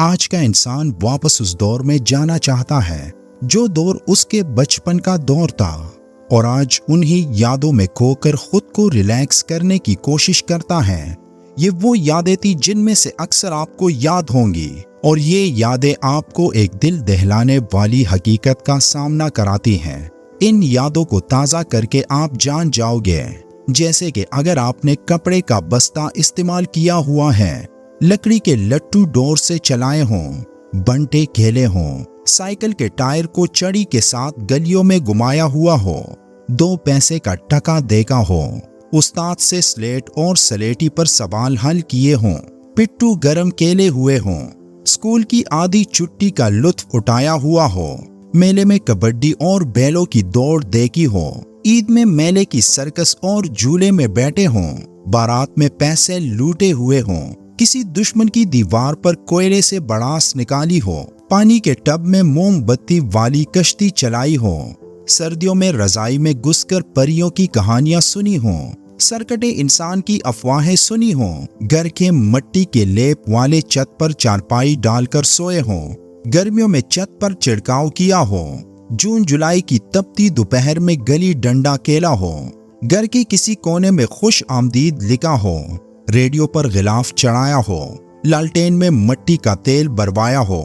آج کا انسان واپس اس دور میں جانا چاہتا ہے جو دور اس کے بچپن کا دور تھا، اور آج انہی یادوں میں کھو کر خود کو ریلیکس کرنے کی کوشش کرتا ہے۔ یہ وہ یادیں تھی جن میں سے اکثر آپ کو یاد ہوں گی، اور یہ یادیں آپ کو ایک دل دہلانے والی حقیقت کا سامنا کراتی ہیں۔ ان یادوں کو تازہ کر کے آپ جان جاؤ گے، جیسے کہ اگر آپ نے کپڑے کا بستہ استعمال کیا ہوا ہے، لکڑی کے لٹو ڈور سے چلائے ہوں، بنٹے کھیلے ہوں، سائیکل کے ٹائر کو چڑی کے ساتھ گلیوں میں گھمایا ہوا ہو، 2 پیسے کا ٹکا دیکھا ہو، استاد سے سلیٹ اور سلیٹی پر سوال حل کیے ہوں، پٹھو گرم کیلے ہوئے ہوں، اسکول کی آدھی چھٹی کا لطف اٹھایا ہوا ہو، میلے میں کبڈی اور بیلوں کی دوڑ دیکھی ہو، عید میں میلے کی سرکس اور جھولے میں بیٹھے ہوں، بارات میں پیسے لوٹے ہوئے ہوں، کسی دشمن کی دیوار پر کوئلے سے بڑاس نکالی ہو، پانی کے ٹب میں موم بتی والی کشتی چلائی ہو، سردیوں میں رضائی میں گھس کر پریوں کی کہانیاں سنی ہوں، سرکٹے انسان کی افواہیں سنی ہوں، گھر کے مٹی کے لیپ والے چھت پر چارپائی ڈال کر سوئے ہوں، گرمیوں میں چھت پر چھڑکاؤ کیا ہو، جون جولائی کی تپتی دوپہر میں گلی ڈنڈا کھیلا ہو، گھر کے کسی کونے میں خوش آمدید لکھا ہو، ریڈیو پر غلاف چڑھایا ہو، لالٹین میں مٹی کا تیل بروایا ہو،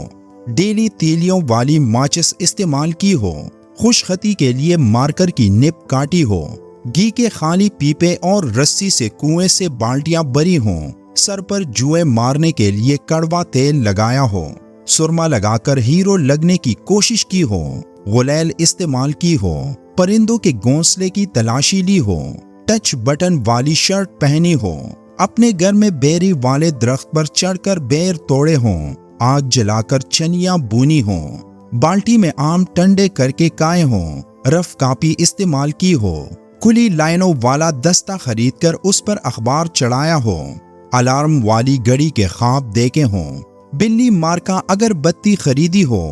ڈیلی تیلیوں والی ماچس استعمال کی ہو، خوش خطی کے لیے مارکر کی نب کاٹی ہو، گھی کے خالی پیپے اور رسی سے کنویں سے بالٹیاں بھری ہوں، سر پر جوئے مارنے کے لیے کڑوا تیل لگایا ہو، سرما لگا کر ہیرو لگنے کی کوشش کی ہو، غلیل استعمال کی ہو، پرندوں کے گھونسلے کی تلاشی لی ہو، ٹچ بٹن والی شرٹ پہنی ہو، اپنے گھر میں بیری والے درخت پر چڑھ کر بیر توڑے ہوں، آگ جلا کر چنیاں بونی ہوں، بالٹی میں آم ٹنڈے کر کے کھائے ہوں، رف کاپی استعمال کی ہو، کھلی لائنوں والا دستہ خرید کر اس پر اخبار چڑھایا ہو، الارم والی گھڑی کے خواب دیکھے ہوں، بلی مارکا اگر بتی خریدی ہو،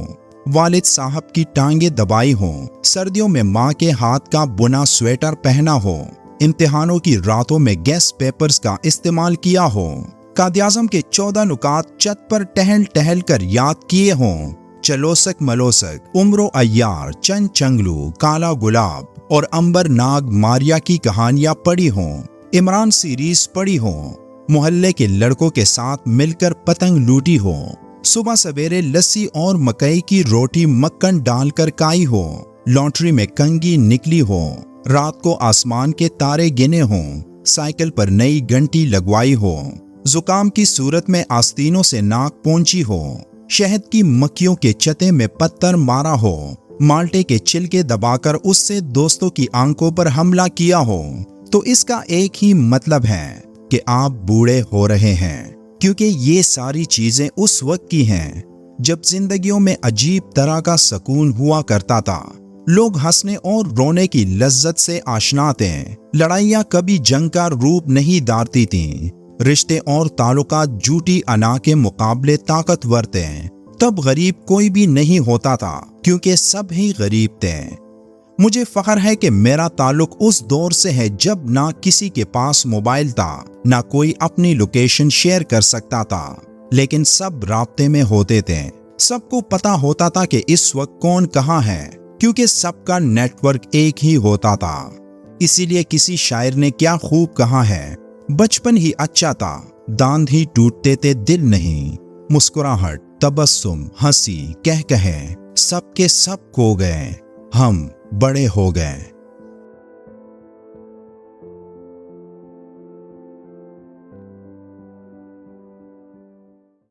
والد صاحب کی ٹانگیں دبائی ہوں، سردیوں میں ماں کے ہاتھ کا بنا سویٹر پہنا ہو، امتحانوں کی راتوں میں گیس پیپرز کا استعمال کیا ہو، قائد-اعظم کے 14 نکات چھت پر ٹہل ٹہل کر یاد کیے ہوں، چلوسک ملوسک، عمرو عیار، چن چنگلو، کالا گلاب اور امبر ناگ ماریا کی کہانیاں پڑھی ہوں، عمران سیریز پڑھی ہوں، محلے کے لڑکوں کے ساتھ مل کر پتنگ لوٹی ہو، صبح سویرے لسی اور مکئی کی روٹی مکھن ڈال کر کھائی ہو، لانڈری میں کنگھی نکلی ہو، رات کو آسمان کے تارے گنے ہوں، سائیکل پر نئی گھنٹی لگوائی ہو، زکام کی صورت میں آستینوں سے ناک پونچھی ہو، شہد کی مکھیوں کے چتے میں پتھر مارا ہو، مالٹے کے چھلکے دبا کر اس سے دوستوں کی آنکھوں پر حملہ کیا ہو، تو اس کا ایک ہی مطلب ہے کہ آپ بوڑھے ہو رہے ہیں، کیونکہ یہ ساری چیزیں اس وقت کی ہیں جب زندگیوں میں عجیب طرح کا سکون ہوا کرتا تھا، لوگ ہنسنے اور رونے کی لذت سے آشنا تھے، لڑائیاں کبھی جنگ کا روپ نہیں دھارتی تھیں، رشتے اور تعلقات جھوٹی انا کے مقابلے طاقتور تھے، تب غریب کوئی بھی نہیں ہوتا تھا کیونکہ سب ہی غریب تھے۔ مجھے فخر ہے کہ میرا تعلق اس دور سے ہے جب نہ کسی کے پاس موبائل تھا، نہ کوئی اپنی لوکیشن شیئر کر سکتا تھا، لیکن سب رابطے میں ہوتے تھے، سب کو پتا ہوتا تھا کہ اس وقت کون کہاں ہے، کیونکہ سب کا نیٹ ورک ایک ہی ہوتا تھا۔ اسی لیے کسی شاعر نے کیا خوب کہا ہے، بچپن ہی اچھا تھا، داند ہی ٹوٹتے تھے دل نہیں، مسکراہٹ، تبسم، ہنسی، کہے سب کے سب کھو گئے، ہم بڑے ہو گئے۔